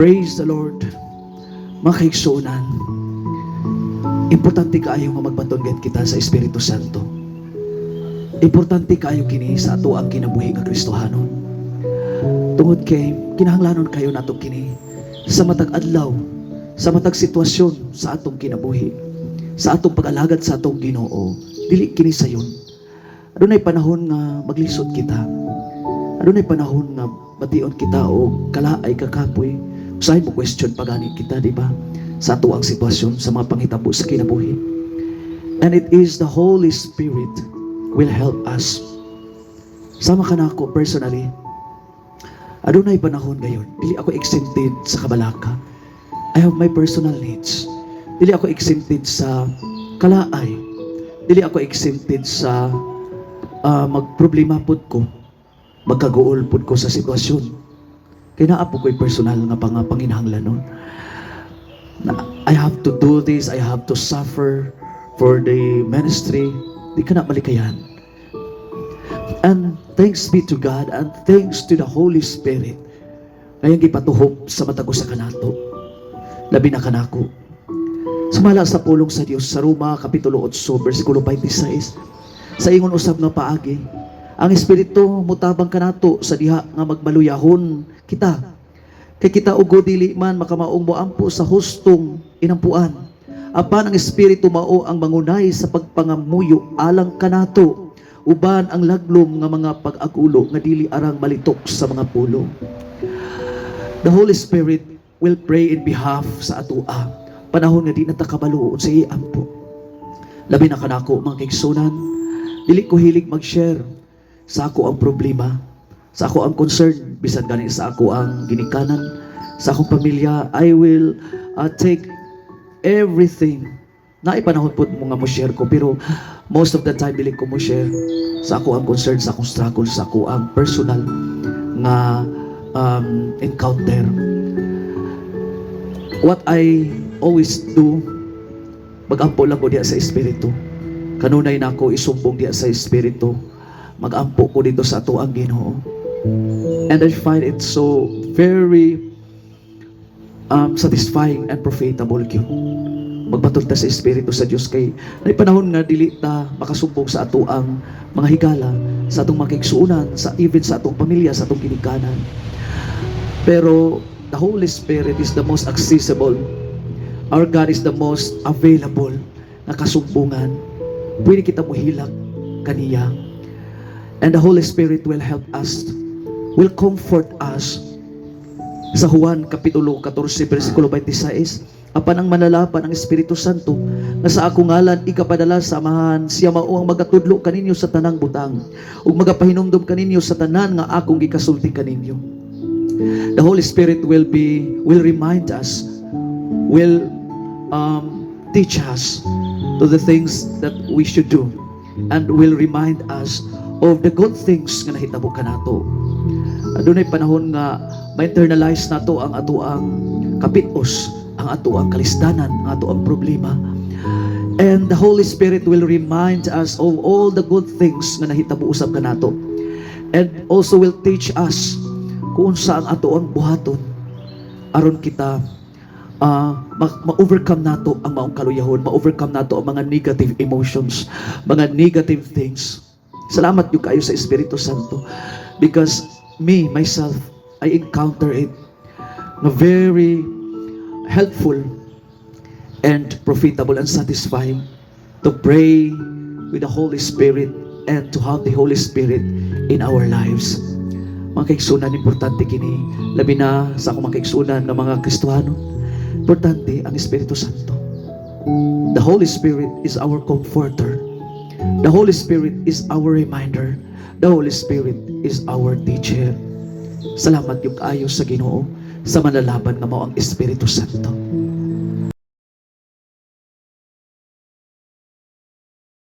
Praise the Lord. Mga kaigsuunan, importante kaayo nga magpatunggan kita sa Espiritu Santo. Importante kaayo kini sa ato ang kinabuhi nga Kristohanon. Tungod kay kinahanglanon kayo nato kini sa matag adlaw, sa matag sitwasyon sa atong kinabuhi, sa atong pag-alagad sa atong Ginoo. Dili kini sayon. Adunay panahon nga maglisod kita. Adunay panahon nga bation kita o kalaay kakapoy. Usahay mo question pagani kita, di ba? Sa ato ang sitwasyon, sa mga panghitabo sa kinabuhi. And it is the Holy Spirit will help us. Sama ka na ako personally. Adunay panahon ngayon, dili ako exempted sa kabalaka. I have my personal needs. Dili ako exempted sa kalaay. Dili ako exempted sa magproblema pod ko. Magkaguol pod ko sa sitwasyon. Kaya naapo ko'y personal nga panginahanglan nun. I have to do this, I have to suffer for the ministry. Di ka na malikayan. And thanks be to God and thanks to the Holy Spirit. Kayang gipatuhop sa matago sa kanato. Labi na kanako. Sumala sa pulong sa Diyos sa Roma, Kapitulo 8, versikulo 26. Sa ingon usab nga paagi, ang Espiritu mutabang kanato sa diha nga magbaluyahon kita. Kay kita ugo dili man makamaong moampo sa hustong inampuan. Apan ang Espiritu mao ang mangunay sa pagpangamuyo alang kanato. Uban ang laglom nga mga pag-agulo nga dili arang malitok sa mga pulo. The Holy Spirit will pray in behalf sa atua. Panahon nga di na takabaluon sa iampo. Labi na kanako mga kaigsunan, dili ko hilig mag-share sa ako ang problema, sa ako ang concern, bisan gani sa ako ang ginikanan, sa akong pamilya. I will take everything. Naipanahon po mo nga mo share ko, pero most of the time dili ko mo share sa ako ang concern, sa akong struggle, sa ako ang personal nga encounter. What I always do, mag-ampo lang ko diya sa Espiritu. Kanunay na ako isumbong diya sa Espiritu. Mag-ampo ko dito sa ato ang Ginoo. And I find it so very satisfying and profitable yun. Magbatol ta sa Espiritu sa Diyos kay na panahon nga dili ta makasumbong sa ato ang mga higala, sa atong makigsuunan, sa even sa atong pamilya, sa atong ginikanan. Pero the Holy Spirit is the most accessible. Our God is the most available na kasumbungan. Pwede kita muhilak kaniya. And the Holy Spirit will help us, will comfort us. Sa Juan Kapitulo 14, versikulo 26, apan ang manalapan ng Espiritu Santo, na sa akong ngalan ikapadala sa amahan, siya mao ang magatudlo kaninyo sa tanang butang, ug magapahinumdom kaninyo sa tanan nga akong gikasulti kaninyo. The Holy Spirit will remind us, will teach us to the things that we should do, and will remind us of the good things nga nahitabo kanato. Adunay panahon nga ma-internalize nato ang ato ang kapitos, ang ato ang kalisdanan, ang ato ang problema. And the Holy Spirit will remind us of all the good things nga nahitabo usab kanato. And also will teach us kung saan ato ang buhaton aron kita ma-overcome nato ang maong kaluyahon, ma-overcome nato ang mga negative emotions, mga negative things. Salamat yung kayo sa Espiritu Santo, because me, myself, I encounter it na very helpful and profitable and satisfying to pray with the Holy Spirit and to have the Holy Spirit in our lives. Mga kaigsunan, importante kini, labi na sa akong mga kaigsunan ng mga Kristohano, importante ang Espiritu Santo. The Holy Spirit is our comforter. The Holy Spirit is our reminder. The Holy Spirit is our teacher. Salamat yung kaayo sa Ginoo sa manlalaban nga mao ang Espiritu Santo.